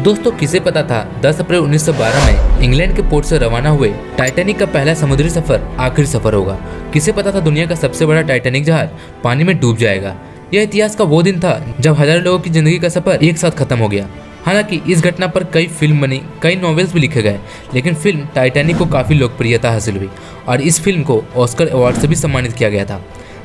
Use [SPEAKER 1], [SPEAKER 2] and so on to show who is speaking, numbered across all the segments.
[SPEAKER 1] दोस्तों किसे पता था 10 अप्रैल 1912 में इंग्लैंड के पोर्ट से रवाना हुए टाइटैनिक का पहला समुद्री सफर आखिरी सफर होगा। किसे पता था दुनिया का सबसे बड़ा टाइटैनिक जहाज पानी में डूब जाएगा। यह इतिहास का वो दिन था जब हजारों लोगों की जिंदगी का सफर एक साथ खत्म हो गया। हालांकि इस घटना पर कई फिल्म बनी, कई नॉवेल्स भी लिखे गए, लेकिन फिल्म टाइटैनिक को काफी लोकप्रियता हासिल हुई और इस फिल्म को ऑस्कर अवार्ड से भी सम्मानित किया गया था।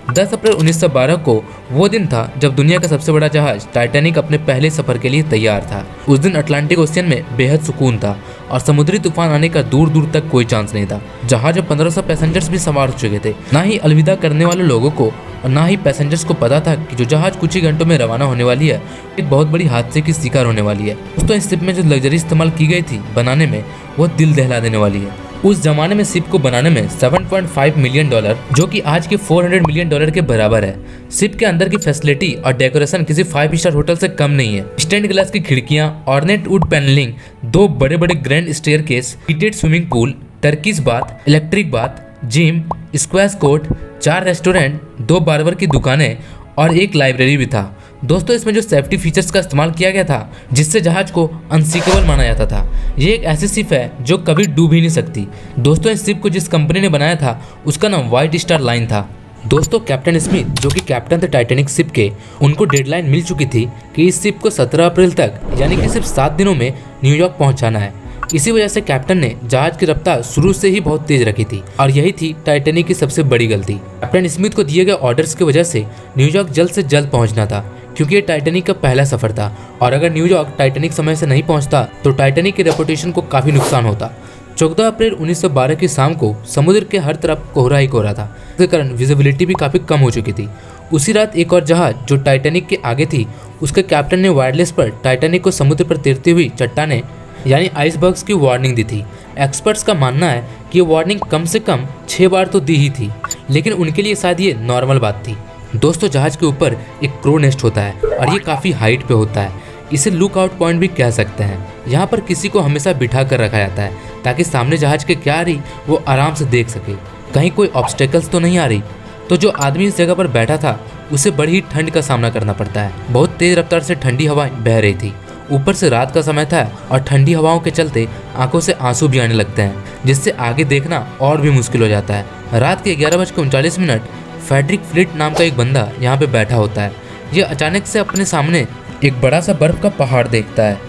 [SPEAKER 1] 10 अप्रैल 1912 को वो दिन था जब दुनिया का सबसे बड़ा जहाज टाइटैनिक अपने पहले सफर के लिए तैयार था। उस दिन अटलांटिक ओशियन में बेहद सुकून था और समुद्री तूफान आने का दूर दूर तक कोई चांस नहीं था। जहाज में 1500 पैसेंजर्स भी सवार हो चुके थे। ना ही अलविदा करने वाले लोगों को और ना ही पैसेंजर्स को पता था कि जो जहाज कुछ ही घंटों में रवाना होने वाली है एक बहुत बड़ी हादसे की शिकार होने वाली है। दोस्तों इस शिप में जो लग्जरी इस्तेमाल की गई थी बनाने में वो दिल दहला देने वाली है। उस जमाने में शिप को बनाने में 7.5 मिलियन डॉलर, जो कि आज के 400 मिलियन डॉलर के बराबर है। शिप के अंदर की फैसिलिटी और डेकोरेशन किसी 5 स्टार होटल से कम नहीं है। स्टेंड ग्लास की खिड़कियां, ऑर्नेट वुड पैनलिंग, 2 बड़े बड़े grand staircase, heated swimming pool, Turkish bath, electric bath, gym, squash court, 4 restaurant, 2 barber की दुकानें और एक लाइब्रेरी भी था। दोस्तों इसमें जो सेफ्टी फीचर्स का इस्तेमाल किया गया था जिससे जहाज को अनसिंकेबल माना जाता था। ये एक ऐसी शिप है जो कभी डूब ही नहीं सकती। दोस्तों इस शिप को जिस कंपनी ने बनाया था उसका नाम व्हाइट स्टार लाइन था। दोस्तों कैप्टन स्मिथ जो कि कैप्टन थे टाइटैनिक शिप के, उनको डेडलाइन मिल चुकी थी कि इस शिप को 17 अप्रैल तक यानी कि सिर्फ 7 दिनों में न्यूयॉर्क पहुंचाना है। इसी वजह से कैप्टन ने जहाज की रफ्तार शुरू से ही बहुत तेज रखी थी और यही थी टाइटैनिक की सबसे बड़ी गलती। कैप्टन स्मिथ को दिए गए ऑर्डर्स की वजह से न्यूयॉर्क जल्द से जल्द पहुंचना था, क्योंकि ये टाइटैनिक का पहला सफर था और अगर न्यूयॉर्क टाइटैनिक समय से नहीं पहुंचता तो टाइटैनिक की रेपुटेशन को काफी नुकसान होता। 14 अप्रैल 1912 की शाम को समुद्र के हर तरफ कोहरा ही कोहरा था, जिसके कारण विजिबिलिटी भी काफी कम हो चुकी थी। उसी रात एक और जहाज जो टाइटैनिक के आगे थी उसके कैप्टन ने वायरलेस पर टाइटैनिक को समुद्र पर तैरती हुई चट्टाने यानी आइसबर्ग्स की वार्निंग दी थी। एक्सपर्ट्स का मानना है कि ये वार्निंग कम से कम 6 बार तो दी ही थी, लेकिन उनके लिए शायद ये नॉर्मल बात थी। दोस्तों जहाज के ऊपर एक क्रो नेस्ट होता है और ये काफ़ी हाइट पे होता है। इसे लुक आउट पॉइंट भी कह सकते हैं। यहाँ पर किसी को हमेशा बिठा कर रखा जाता है ताकि सामने जहाज के क्या आ रही वो आराम से देख सके, कहीं कोई ऑब्स्टेकल्स तो नहीं आ रही। तो जो आदमी इस जगह पर बैठा था उसे बड़ी ही ठंड का सामना करना पड़ता है। बहुत तेज रफ्तार से ठंडी हवाएं बह रही थी, ऊपर से रात का समय था और ठंडी हवाओं के चलते आंखों से आंसू भी आने लगते हैं, जिससे आगे देखना और भी मुश्किल हो जाता है। रात के 11:39 फेडरिक फ्लिट नाम का एक बंदा यहाँ पे बैठा होता है। ये अचानक से अपने सामने एक बड़ा सा बर्फ का पहाड़ देखता है।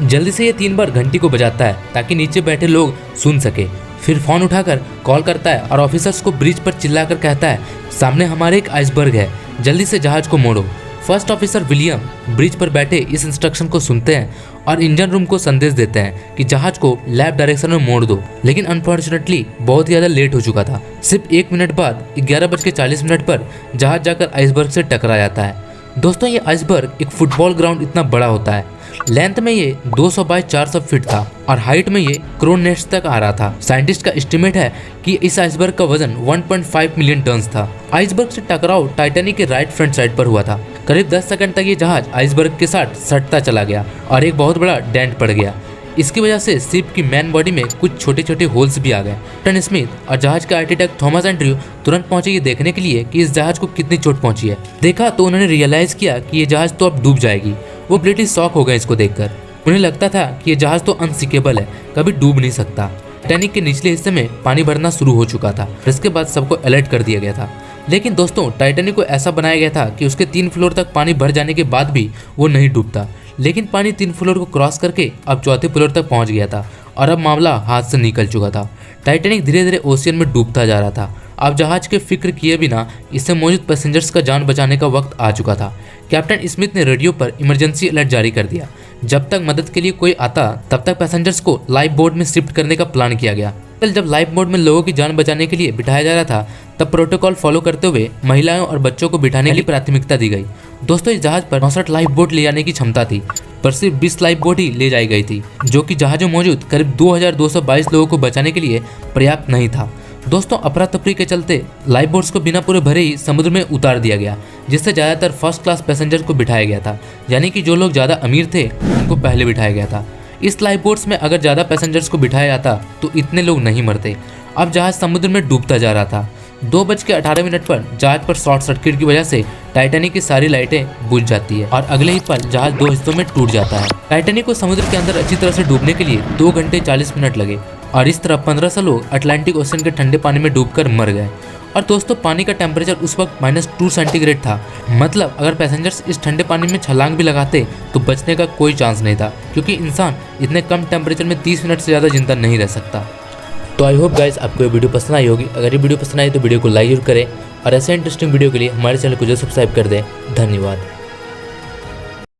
[SPEAKER 1] जल्दी से ये 3 बार घंटी को बजाता है ताकि नीचे बैठे लोग सुन सके। फिर फोन उठाकर कॉल करता है और ऑफिसर्स को ब्रिज पर चिल्लाकर कहता है, सामने हमारे एक आइसबर्ग है, जल्दी से जहाज को मोड़ो। फर्स्ट ऑफिसर विलियम ब्रिज पर बैठे इस इंस्ट्रक्शन को सुनते हैं और इंजन रूम को संदेश देते हैं कि जहाज को लेफ्ट डायरेक्शन में मोड़ दो, लेकिन अनफॉर्चुनेटली बहुत ज़्यादा लेट हो चुका था। सिर्फ 1 मिनट बाद 11:40 पर जहाज जाकर आइसबर्ग से टकरा जाता है। दोस्तों ये आइसबर्ग एक फुटबॉल ग्राउंड इतना बड़ा होता है। लेंथ में ये 200 बाय 400 फीट था और हाइट में ये क्रो नेस्ट तक आ रहा था। साइंटिस्ट का एस्टिमेट है कि इस आइसबर्ग का वजन 1.5 मिलियन टन्स था। आइसबर्ग से टकराव टाइटैनिक के राइट फ्रंट साइड पर हुआ था। करीब 10 सेकंड तक ये जहाज आइसबर्ग के साथ सटता चला गया और एक बहुत बड़ा डेंट पड़ गया। इसकी वजह से शिप की मैन बॉडी में कुछ छोटे छोटे होल्स भी आ गए। कैप्टन स्मिथ और जहाज के आर्किटेक्ट थॉमस एंड्रयू तुरंत पहुंचे ये देखने के लिए कि इस जहाज को कितनी चोट पहुंची है। देखा तो उन्होंने रियलाइज किया कि ये जहाज तो अब डूब जाएगी। वो ब्रिटिश शॉक हो गए इसको देखकर। उन्हें लगता था कि ये जहाज तो अनसिंकेबल है, कभी डूब नहीं सकता। टाइटैनिक के निचले हिस्से में पानी भरना शुरू हो चुका था। इसके बाद सबको अलर्ट कर दिया गया था। लेकिन दोस्तों टाइटैनिक को ऐसा बनाया गया था कि उसके 3 फ्लोर तक पानी भर जाने के बाद भी वो नहीं डूबता। लेकिन पानी 3 फ्लोर को क्रॉस करके अब 4थे फ्लोर तक पहुंच गया था और अब मामला हाथ से निकल चुका था। टाइटैनिक धीरे धीरे ओशियन में डूबता जा रहा था। अब जहाज के फिक्र किए बिना इससे मौजूद पैसेंजर्स का जान बचाने का वक्त आ चुका था। कैप्टन स्मिथ ने रेडियो पर इमरजेंसी अलर्ट जारी कर दिया। जब तक मदद के लिए कोई आता तब तक पैसेंजर्स को लाइफ बोट में शिफ्ट करने का प्लान किया गया। जब लाइफ बोट में लोगों की जान बचाने के लिए बिठाया जा रहा था तब प्रोटोकॉल फॉलो करते हुए महिलाओं और बच्चों को बिठाने के लिए प्राथमिकता दी गई। दोस्तों इस जहाज पर 69 लाइफ बोट ले जाने की क्षमता थी, पर सिर्फ 20 लाइफ बोट ही ले जाई गई थी, जो कि जहाज में मौजूद करीब 2222 लोगों को बचाने के लिए पर्याप्त नहीं था। दोस्तों अफरा तफरी के चलते लाइफ बोट्स को बिना पूरे भरे ही समुद्र में उतार दिया गया, जिससे ज़्यादातर फर्स्ट क्लास पैसेंजर को बिठाया गया था, यानी कि जो लोग ज़्यादा अमीर थे उनको पहले बिठाया गया था। इस लाइफ बोट्स में अगर ज़्यादा पैसेंजर्स को बिठाया जाता तो इतने लोग नहीं मरते। अब जहाज समुद्र में डूबता जा रहा था। 2:18 पर जहाज पर शॉर्ट सर्किट की वजह से टाइटैनिक की सारी लाइटें बुझ जाती है और अगले ही पल जहाज 2 हिस्सों में टूट जाता है। टाइटैनिक को समुद्र के अंदर अच्छी तरह से डूबने के लिए 2 घंटे 40 मिनट लगे और इस तरह 1500 लोग अटलांटिक ओशन के ठंडे पानी में डूबकर मर गए। और दोस्तों, पानी का टेम्परेचर उस वक्त -2 सेंटीग्रेड था। मतलब अगर पैसेंजर्स इस ठंडे पानी में छलांग भी लगाते तो बचने का कोई चांस नहीं था, क्योंकि इंसान इतने कम टेम्परेचर में 30 मिनट से ज़्यादा जिंदा नहीं रह सकता। तो आई होप गाइस आपको ये वीडियो पसंद आई होगी। अगर ये वीडियो पसंद आई तो वीडियो को लाइक जरूर करें और ऐसे इंटरेस्टिंग वीडियो के लिए हमारे चैनल को जरूर सब्सक्राइब कर दें। धन्यवाद।